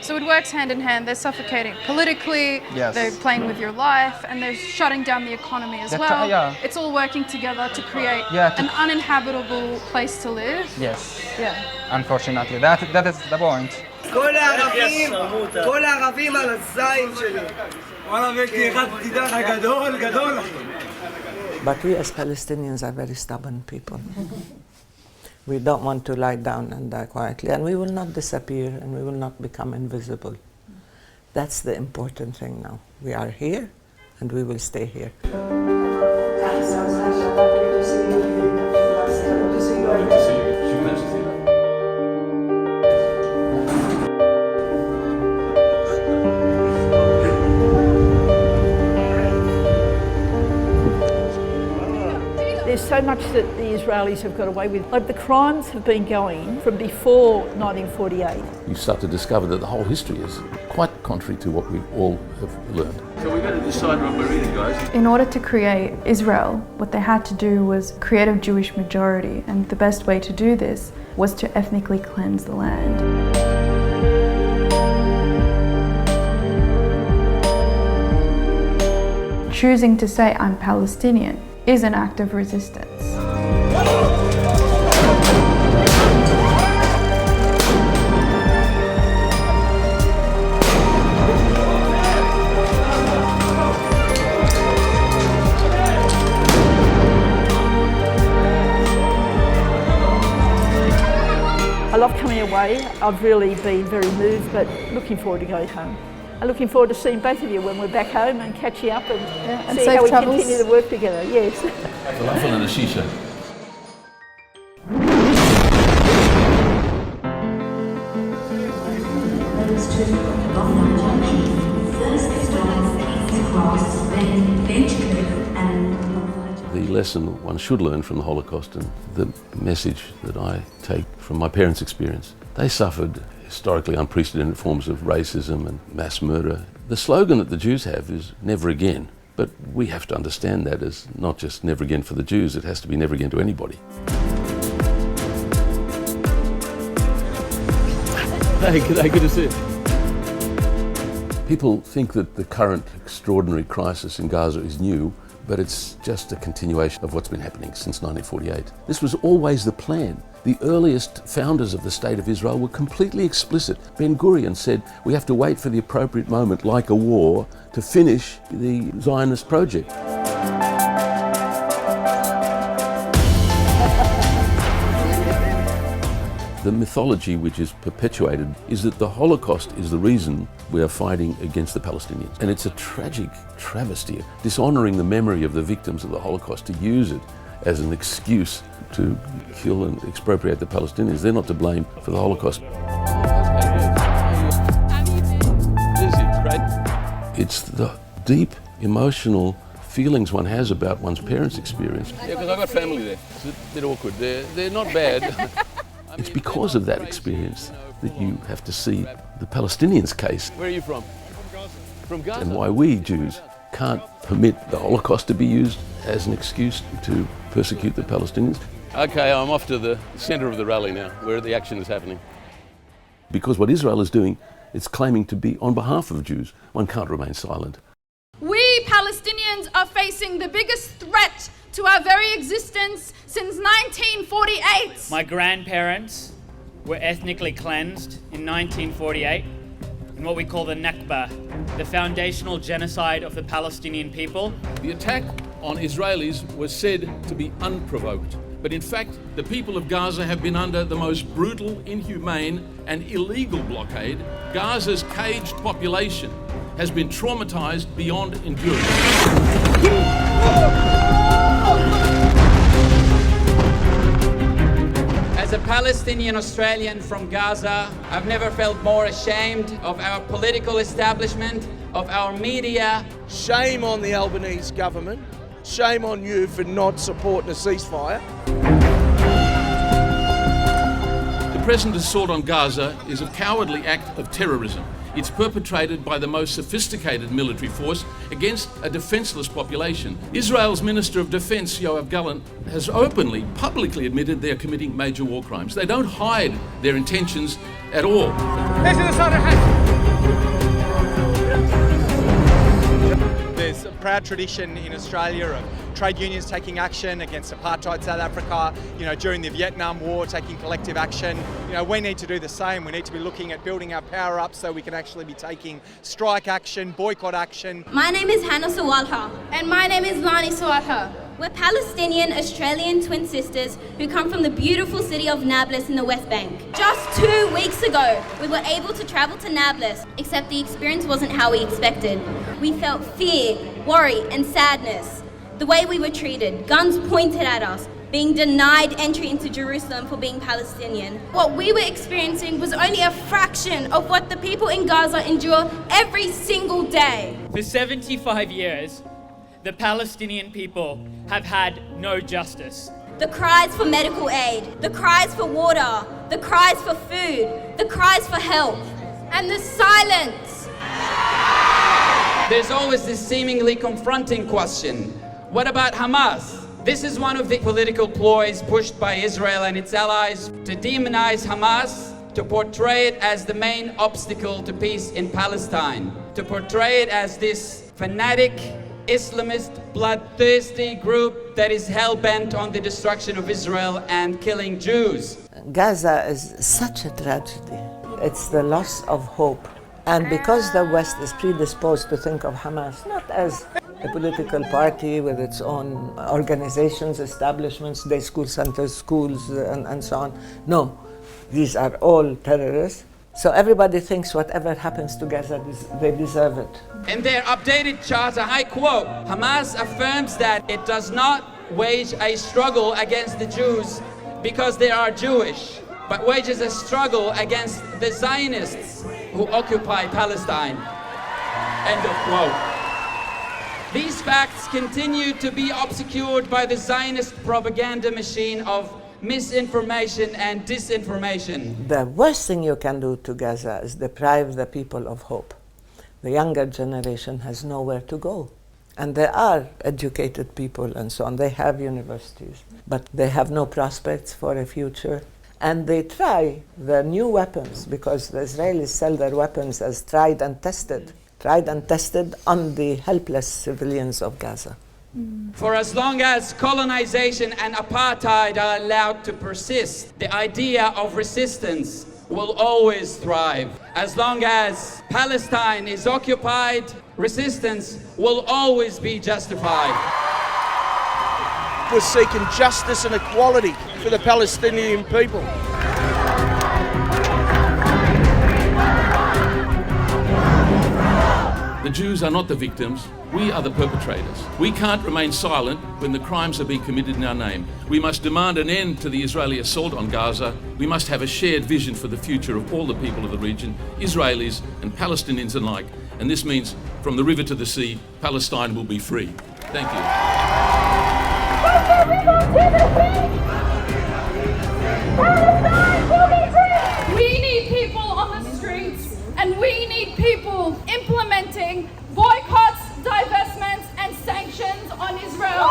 Speaker 8: So it works hand in hand. They're suffocating politically,
Speaker 19: Yes.
Speaker 8: they're playing with your life, and they're shutting down the economy as well.
Speaker 19: Yeah.
Speaker 8: It's all working together to create
Speaker 19: Yeah,
Speaker 8: an uninhabitable place to live.
Speaker 19: Yes.
Speaker 8: Yeah.
Speaker 19: Unfortunately, that is the point.
Speaker 2: כל הערבים על הזין שלי. וואלה בקי, אחד תדע לך גדול, גדול.
Speaker 18: But we as Palestinians are very stubborn people. We don't want to lie down and die quietly, and we will not disappear, and we will not become invisible. That's the important thing now. We are here, and we will stay here.
Speaker 4: There's so much that the Israelis have got away with. Like the crimes have been going from before 1948.
Speaker 1: You start to discover that the whole history is quite contrary to what we all have learned.
Speaker 6: So we've got to decide what we're reading, guys.
Speaker 8: In order to create Israel, what they had to do was create a Jewish majority, and the best way to do this was to ethnically cleanse the land. Choosing to say I'm Palestinian is an act of resistance.
Speaker 4: I love coming away. I've really been very moved, but looking forward to going home. I'm looking forward to seeing both of you when we're back home and catching up and see how we continue to work together. Yes.
Speaker 6: Falafel and a shisha.
Speaker 1: The lesson one should learn from the Holocaust, and the message that I take from my parents' experience, they suffered historically unprecedented forms of racism and mass murder. The slogan that the Jews have is never again, but we have to understand that as not just never again for the Jews, it has to be never again to anybody.
Speaker 6: Hey, good to see you.
Speaker 1: People think that the current extraordinary crisis in Gaza is new, but it's just a continuation of what's been happening since 1948. This was always the plan. The earliest founders of the State of Israel were completely explicit. Ben-Gurion said, we have to wait for the appropriate moment, like a war, to finish the Zionist project. The mythology which is perpetuated is that the Holocaust is the reason we are fighting against the Palestinians. And it's a tragic travesty, dishonouring the memory of the victims of the Holocaust, to use it as an excuse to kill and expropriate the Palestinians. They're not to blame for the Holocaust. It's the deep emotional feelings one has about one's parents' experience.
Speaker 6: Yeah, because I've got family there. It's a bit awkward. They're not bad.
Speaker 1: It's because of that experience that you have to see the Palestinians' case.
Speaker 6: Where are you from? From Gaza.
Speaker 1: And why we Jews can't permit the Holocaust to be used as an excuse to persecute the Palestinians.
Speaker 6: Okay, I'm off to the centre of the rally now, where the action is happening.
Speaker 1: Because what Israel is doing, it's claiming to be on behalf of Jews. One can't remain silent.
Speaker 8: We Palestinians are facing the biggest threat to our very existence since 1948.
Speaker 7: My grandparents were ethnically cleansed in 1948 in what we call the Nakba, the foundational genocide of the Palestinian people.
Speaker 6: The attack on Israelis was said to be unprovoked, but in fact, the people of Gaza have been under the most brutal, inhumane, and illegal blockade. Gaza's caged population has been traumatized beyond endurance.
Speaker 23: As a Palestinian Australian from Gaza, I've never felt more ashamed of our political establishment, of our media.
Speaker 2: Shame on the Albanese government. Shame on you for not supporting a ceasefire.
Speaker 6: The present assault on Gaza is a cowardly act of terrorism. It's perpetrated by the most sophisticated military force against a defenseless population. Israel's Minister of Defense, Yoav Gallant, has openly, publicly admitted they're committing major war crimes. They don't hide their intentions at all.
Speaker 10: proud tradition in Australia of trade unions taking action against apartheid South Africa, during the Vietnam War, taking collective action. We need to do the same. We need to be looking at building our power up so we can actually be taking strike action, boycott action.
Speaker 11: My name is Hannah Sawalha.
Speaker 21: And my name is Lani Sawalha.
Speaker 11: We're Palestinian Australian twin sisters who come from the beautiful city of Nablus in the West Bank. Just 2 weeks ago, we were able to travel to Nablus, except the experience wasn't how we expected. We felt fear, worry, and sadness. The way we were treated, guns pointed at us, being denied entry into Jerusalem for being Palestinian.
Speaker 21: What we were experiencing was only a fraction of what the people in Gaza endure every single day.
Speaker 7: For 75 years, the Palestinian people have had no justice.
Speaker 11: The cries for medical aid, the cries for water, the cries for food, the cries for help,
Speaker 21: and the silence.
Speaker 23: There's always this seemingly confronting question. What about Hamas? This is one of the political ploys pushed by Israel and its allies to demonize Hamas, to portray it as the main obstacle to peace in Palestine, to portray it as this fanatic, Islamist, bloodthirsty group that is hell-bent on the destruction of Israel and killing Jews.
Speaker 18: Gaza is such a tragedy. It's the loss of hope. And because the West is predisposed to think of Hamas not as a political party with its own organizations, establishments, day school centers, schools, and so on. No, these are all terrorists. So everybody thinks whatever happens to Gaza, they deserve it.
Speaker 23: In their updated charter, I quote, Hamas affirms that it does not wage a struggle against the Jews because they are Jewish, but wages a struggle against the Zionists who occupy Palestine. End of quote. These facts continue to be obscured by the Zionist propaganda machine of misinformation and disinformation.
Speaker 18: The worst thing you can do to Gaza is deprive the people of hope. The younger generation has nowhere to go. And there are educated people and so on. They have universities, but they have no prospects for a future. And they try their new weapons, because the Israelis sell their weapons as tried and tested on the helpless civilians of Gaza.
Speaker 23: For as long as colonization and apartheid are allowed to persist, the idea of resistance will always thrive. As long as Palestine is occupied, resistance will always be justified.
Speaker 2: We're seeking justice and equality for the Palestinian people.
Speaker 6: The Jews are not the victims, we are the perpetrators. We can't remain silent when the crimes are being committed in our name. We must demand an end to the Israeli assault on Gaza. We must have a shared vision for the future of all the people of the region, Israelis and Palestinians alike. And this means from the river to the sea, Palestine will be free. Thank you.
Speaker 21: We need people on the streets, and we need people implementing boycotts, divestments, and sanctions on Israel.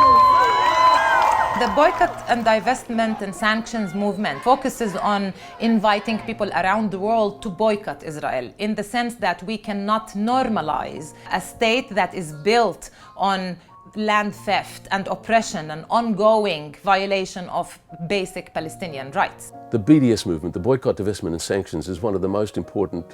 Speaker 16: The boycott and divestment and sanctions movement focuses on inviting people around the world to boycott Israel, in the sense that we cannot normalize a state that is built on land theft and oppression and ongoing violation of basic Palestinian rights.
Speaker 1: The BDS movement, the boycott, divestment and sanctions, is one of the most important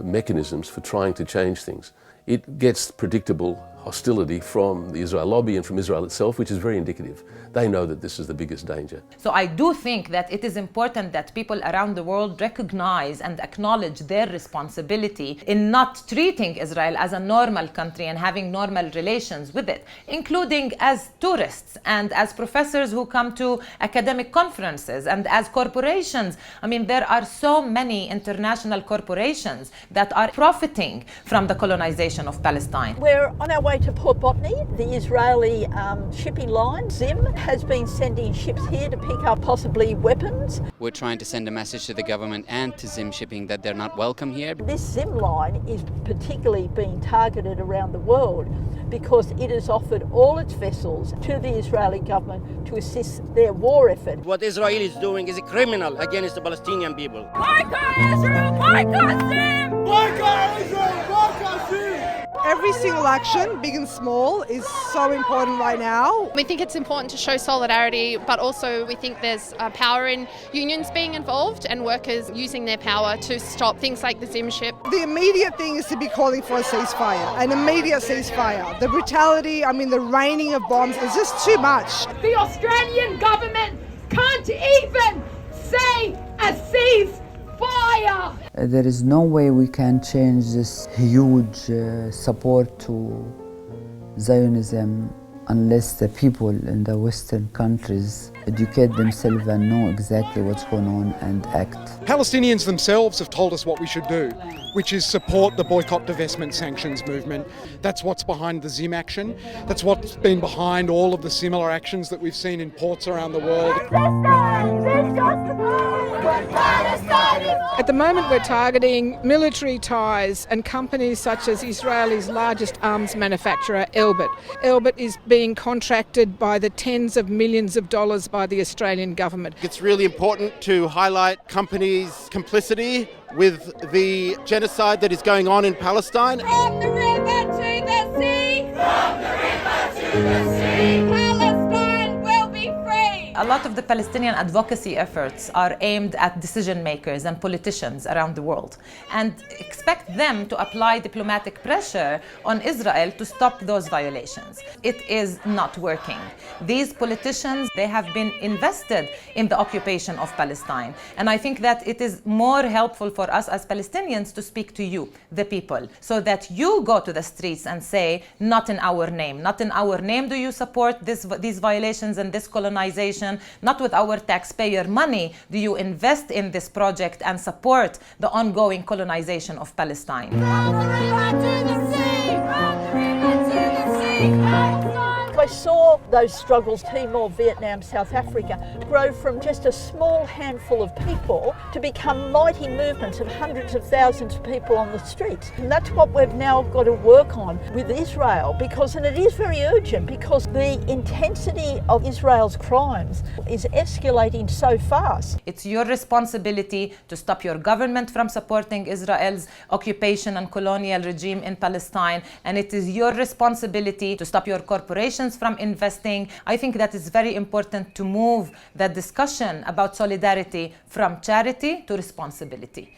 Speaker 1: mechanisms for trying to change things. It gets predictable hostility from the Israel lobby and from Israel itself, which is very indicative. They know that this is the biggest danger.
Speaker 16: So I do think that it is important that people around the world recognize and acknowledge their responsibility in not treating Israel as a normal country and having normal relations with it, including as tourists and as professors who come to academic conferences and as corporations. I mean, there are so many international corporations that are profiting from the colonization of Palestine.
Speaker 4: We're on our way to Port Botany. The Israeli shipping line, Zim, has been sending ships here to pick up possibly weapons.
Speaker 23: We're trying to send a message to the government and to Zim Shipping that they're not welcome here.
Speaker 4: This Zim line is particularly being targeted around the world because it has offered all its vessels to the Israeli government to assist their war effort.
Speaker 2: What Israel is doing is criminal against the Palestinian people.
Speaker 21: Boycott Israel! Boycott Zim!
Speaker 2: Boycott Israel! Boycott Zim!
Speaker 24: Every
Speaker 12: Every single action, big and small, is so important right now.
Speaker 13: We think it's important to show solidarity, but also we think there's power in unions being involved and workers using their power to stop things like the Zim ship.
Speaker 12: The immediate thing is to be calling for a ceasefire, an immediate ceasefire. The brutality, the raining of bombs is just too much.
Speaker 15: The Australian government can't even say a ceasefire.
Speaker 24: There is no way we can change this huge support to Zionism unless the people in the Western countries educate themselves and know exactly what's going on and act.
Speaker 25: Palestinians themselves have told us what we should do, which is support the boycott, divestment, sanctions movement. That's what's behind the Zim action. That's what's been behind all of the similar actions that we've seen in ports around the world.
Speaker 12: At the moment we're targeting military ties and companies such as Israel's largest arms manufacturer, Elbit. Elbit is being contracted by the tens of millions of dollars by the Australian government.
Speaker 26: It's really important to highlight companies' complicity with the genocide that is going on in Palestine.
Speaker 15: From the river to the sea! From the river to the sea! Palestine will be free!
Speaker 16: A lot of the Palestinian advocacy efforts are aimed at decision makers and politicians around the world and expect them to apply diplomatic pressure on Israel to stop those violations. It is not working. These politicians, they have been invested in the occupation of Palestine. And I think that it is more helpful for us as Palestinians to speak to you, the people, so that you go to the streets and say, not in our name. Not in our name do you support these violations and this colonization. Not with our taxpayer money do you invest in this project and support the ongoing colonization of Palestine.
Speaker 4: I saw those struggles, Timor, Vietnam, South Africa, grow from just a small handful of people to become mighty movements of hundreds of thousands of people on the streets. And that's what we've now got to work on with Israel, and it is very urgent, because the intensity of Israel's crimes is escalating so fast.
Speaker 16: It's your responsibility to stop your government from supporting Israel's occupation and colonial regime in Palestine, and it is your responsibility to stop your corporations from investing. I think that it's very important to move the discussion about solidarity from charity to responsibility.